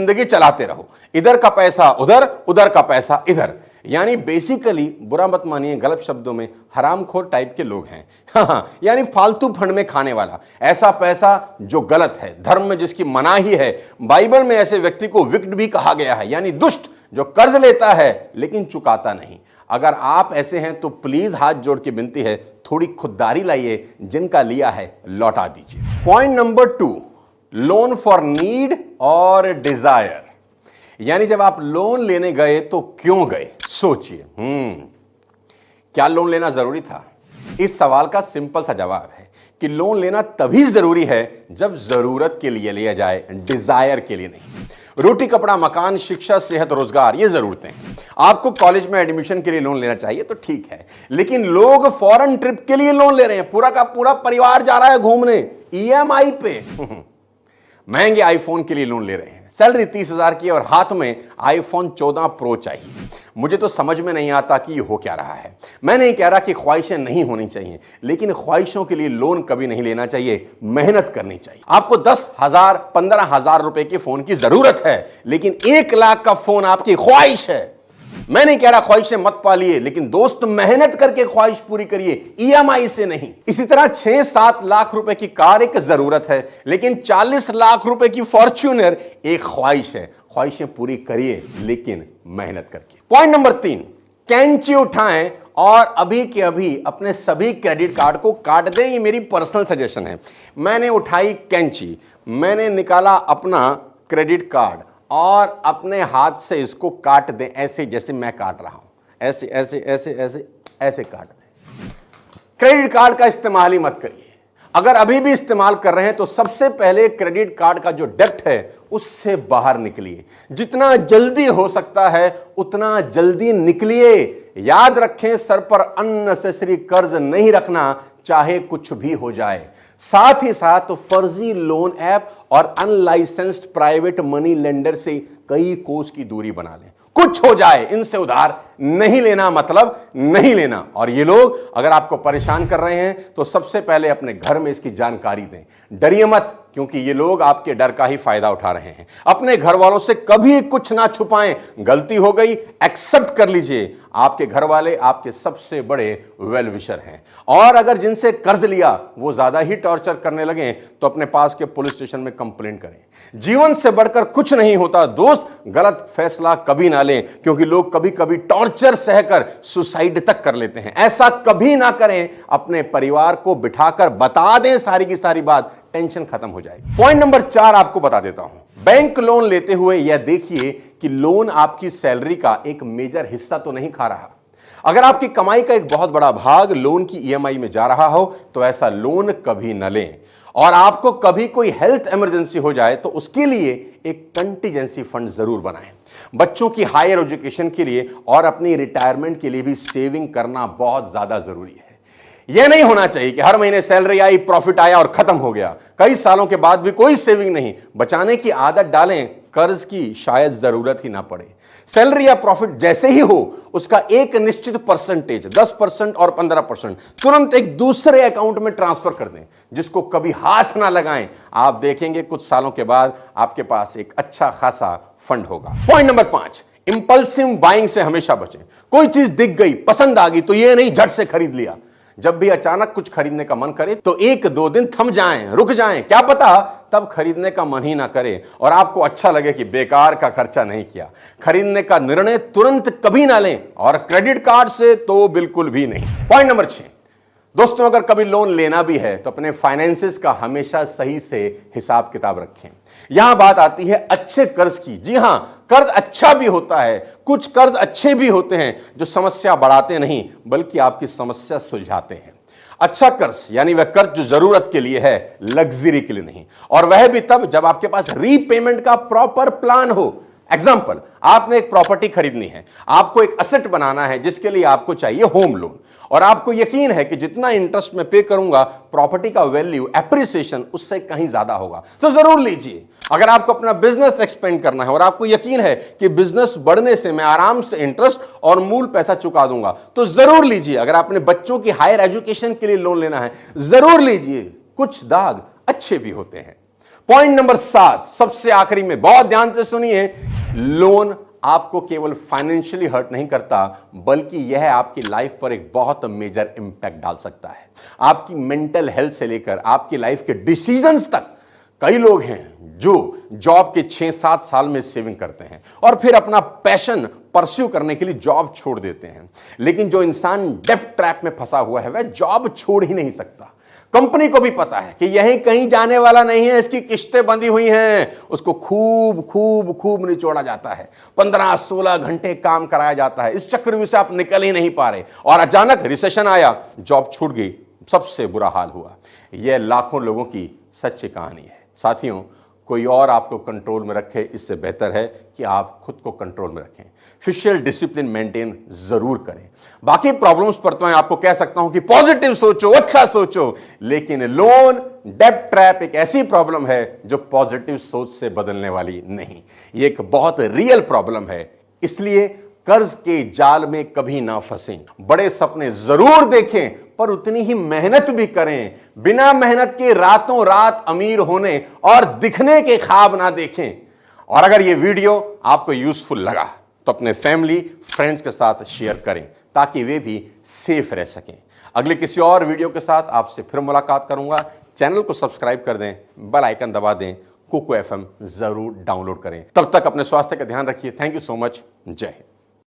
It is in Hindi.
जिंदगी चलाते रहो, इधर का पैसा उधर, उधर का पैसा इधर। यानी बेसिकली, बुरा मत मानिए, गलत शब्दों में हरामखोर टाइप के लोग हैं। हाँ, यानी फालतू फंड में खाने वाला, ऐसा पैसा जो गलत है, धर्म में जिसकी मनाही है। बाइबल में ऐसे व्यक्ति को विक्ट भी कहा गया है, यानी दुष्ट, जो कर्ज लेता है लेकिन चुकाता नहीं। अगर आप ऐसे हैं तो प्लीज हाथ जोड़ के विनती है, थोड़ी खुददारी लाइए, जिनका लिया है लौटा दीजिए। Point number 2, loan for need और डिजायर। यानी जब आप लोन लेने गए तो क्यों गए, सोचिए। क्या लोन लेना जरूरी था? इस सवाल का सिंपल सा जवाब है कि लोन लेना तभी जरूरी है जब जरूरत के लिए लिया जाए, डिजायर के लिए नहीं। रोटी कपड़ा मकान शिक्षा सेहत रोजगार, ये जरूरतें हैं। आपको कॉलेज में एडमिशन के लिए लोन लेना चाहिए तो ठीक है, लेकिन लोग फॉरेन ट्रिप के लिए लोन ले रहे हैं, पूरा का पूरा परिवार जा रहा है घूमने ईएमआई पे। महंगे आईफोन के लिए लोन ले रहे हैं, सैलरी 30,000 की और हाथ में आईफोन 14 प्रो चाहिए। मुझे तो समझ में नहीं आता कि ये हो क्या रहा है। मैं नहीं कह रहा कि ख्वाहिशें नहीं होनी चाहिए, लेकिन ख्वाहिशों के लिए लोन कभी नहीं लेना चाहिए, मेहनत करनी चाहिए। आपको 10,000 15,000 रुपए के फोन की जरूरत है, लेकिन 1 लाख का फोन आपकी ख्वाहिश है। मैं नहीं कह रहा ख्वाहिशें मत पालिए, लेकिन दोस्त मेहनत करके ख्वाहिश पूरी करिए, ईएमआई से नहीं। इसी तरह 6-7 लाख रुपए की कार एक जरूरत है, लेकिन 40 लाख रुपए की फॉर्च्यूनर एक ख्वाहिश है। ख्वाहिशें पूरी करिए, लेकिन मेहनत करके। पॉइंट नंबर 3, कैंची उठाएं और अभी के अभी अपने सभी क्रेडिट कार्ड को काट दें। ये मेरी पर्सनल सजेशन है। मैंने उठाई कैंची, मैंने निकाला अपना क्रेडिट कार्ड और अपने हाथ से इसको काट दें, ऐसे जैसे मैं काट रहा हूं, ऐसे ऐसे ऐसे ऐसे ऐसे काट दें। क्रेडिट कार्ड का इस्तेमाल ही मत करिए। अगर अभी भी इस्तेमाल कर रहे हैं तो सबसे पहले क्रेडिट कार्ड का जो डेब्ट है उससे बाहर निकलिए। जितना जल्दी हो सकता है उतना जल्दी निकलिए। याद रखें, सर पर अननेसेसरी कर्ज नहीं रखना, चाहे कुछ भी हो जाए। साथ ही साथ फर्जी लोन ऐप और अनलाइसेंस्ड प्राइवेट मनी लेंडर से कई कोस की दूरी बना लें। कुछ हो जाए, इनसे उधार नहीं लेना, मतलब नहीं लेना। और ये लोग अगर आपको परेशान कर रहे हैं तो सबसे पहले अपने घर में इसकी जानकारी दें। डरिए मत, क्योंकि ये लोग आपके डर का ही फायदा उठा रहे हैं। अपने घर वालों से कभी कुछ ना छुपाएं। गलती हो गई, एक्सेप्ट कर लीजिए। आपके घर वाले आपके सबसे बड़े वेल विशर हैं। और अगर जिनसे कर्ज लिया वो ज्यादा ही टॉर्चर करने लगे तो अपने पास के पुलिस स्टेशन में कंप्लेंट करें। जीवन से बढ़कर कुछ नहीं होता दोस्त, गलत फैसला कभी ना लें, क्योंकि लोग कभी कभी टॉर्चर सहकर सुसाइड तक कर लेते हैं। ऐसा कभी ना करें। अपने परिवार को बिठाकर बता दें सारी की सारी बात, टेंशन खत्म हो जाएगी। पॉइंट नंबर 4 आपको बता देता हूं। बैंक लोन लेते हुए यह देखिए कि लोन आपकी सैलरी का एक मेजर हिस्सा तो नहीं खा रहा। अगर आपकी कमाई का एक बहुत बड़ा भाग लोन की ईएमआई में जा रहा हो तो ऐसा लोन कभी न लें। और आपको कभी कोई हेल्थ इमरजेंसी हो जाए तो उसके लिए एक कंटीजेंसी फंड जरूर बनाएं। बच्चों की हायर एजुकेशन के लिए और अपनी रिटायरमेंट के लिए भी सेविंग करना बहुत ज्यादा जरूरी है। यह नहीं होना चाहिए कि हर महीने सैलरी आई, प्रॉफिट आया और खत्म हो गया, कई सालों के बाद भी कोई सेविंग नहीं। बचाने की आदत डालें, कर्ज की शायद जरूरत ही ना पड़े। सैलरी या प्रॉफिट जैसे ही हो उसका एक निश्चित परसेंटेज 10% और 15% तुरंत एक दूसरे अकाउंट में ट्रांसफर कर दें, जिसको कभी हाथ ना लगाएं। आप देखेंगे कुछ सालों के बाद आपके पास एक अच्छा खासा फंड होगा। पॉइंट नंबर 5, इंपल्सिव बाइंग से हमेशा बचें। कोई चीज दिख गई, पसंद आ गई तो ये नहीं झट से खरीद लिया। जब भी अचानक कुछ खरीदने का मन करे तो 1-2 दिन थम जाएं, रुक जाएं। क्या पता तब खरीदने का मन ही ना करे और आपको अच्छा लगे कि बेकार का खर्चा नहीं किया। खरीदने का निर्णय तुरंत कभी ना लें, और क्रेडिट कार्ड से तो बिल्कुल भी नहीं। पॉइंट नंबर 6, दोस्तों, अगर कभी लोन लेना भी है तो अपने फाइनेंसेस का हमेशा सही से हिसाब किताब रखें। यहां बात आती है अच्छे कर्ज की। जी हां, कर्ज अच्छा भी होता है। कुछ कर्ज अच्छे भी होते हैं जो समस्या बढ़ाते नहीं बल्कि आपकी समस्या सुलझाते हैं। अच्छा कर्ज यानी वह कर्ज जो जरूरत के लिए है, लग्जरी के लिए नहीं, और वह भी तब जब आपके पास रीपेमेंट का प्रॉपर प्लान हो। एग्जाम्पल, आपने एक प्रॉपर्टी खरीदनी है, आपको एक असेट बनाना है जिसके लिए आपको चाहिए होम लोन, और आपको यकीन है कि जितना इंटरेस्ट में पे करूंगा प्रॉपर्टी का वैल्यू एप्रिसिएशन उससे कहीं ज्यादा होगा, तो जरूर लीजिए। अगर आपको अपना बिजनेस एक्सपेंड करना है और आपको यकीन है कि बिजनेस बढ़ने से मैं आराम से इंटरेस्ट और मूल पैसा चुका दूंगा, तो जरूर लीजिए। अगर अपने बच्चों की हायर एजुकेशन के लिए लोन लेना है, जरूर लीजिए। कुछ दाग अच्छे भी होते हैं। पॉइंट नंबर 7, सबसे आखिरी में, बहुत ध्यान से सुनिए, लोन आपको केवल फाइनेंशियली हर्ट नहीं करता, बल्कि यह आपकी लाइफ पर एक बहुत मेजर इंपैक्ट डाल सकता है। आपकी मेंटल हेल्थ से लेकर आपकी लाइफ के डिसीजंस तक। कई लोग हैं जो जॉब के 6-7 साल में सेविंग करते हैं और फिर अपना पैशन परस्यू करने के लिए जॉब छोड़ देते हैं। लेकिन जो इंसान डेब्ट ट्रैप में फंसा हुआ है वह जॉब छोड़ ही नहीं सकता। कंपनी को भी पता है कि यही कहीं जाने वाला नहीं है, इसकी किस्तें बंधी हुई हैं, उसको खूब खूब खूब निचोड़ा जाता है, 15-16 घंटे काम कराया जाता है। इस चक्रव्यूह से आप निकल ही नहीं पा रहे और अचानक रिसेशन आया, जॉब छूट गई, सबसे बुरा हाल हुआ। यह लाखों लोगों की सच्ची कहानी है। साथियों, कोई और आपको कंट्रोल में रखे इससे बेहतर है कि आप खुद को कंट्रोल में रखें। फिजिकल डिसिप्लिन मेंटेन जरूर करें। बाकी प्रॉब्लम्स पर तो मैं आपको कह सकता हूं कि पॉजिटिव सोचो, अच्छा सोचो, लेकिन लोन डेब्ट ट्रैप एक ऐसी प्रॉब्लम है जो पॉजिटिव सोच से बदलने वाली नहीं। ये एक बहुत रियल प्रॉब्लम है। इसलिए कर्ज के जाल में कभी ना फंसें। बड़े सपने जरूर देखें, पर उतनी ही मेहनत भी करें। बिना मेहनत के रातों रात अमीर होने और दिखने के ख्वाब ना देखें। और अगर यह वीडियो आपको यूजफुल लगा तो अपने फैमिली, फ्रेंड्स के साथ शेयर करें ताकि वे भी सेफ रह सकें। अगले किसी और वीडियो के साथ आपसे फिर मुलाकात करूंगा। चैनल को सब्सक्राइब कर दें, बेल आइकन दबा दें, कुकू FM जरूर डाउनलोड करें। तब तक अपने स्वास्थ्य का ध्यान रखिए। Thank you so much. जय हिंद।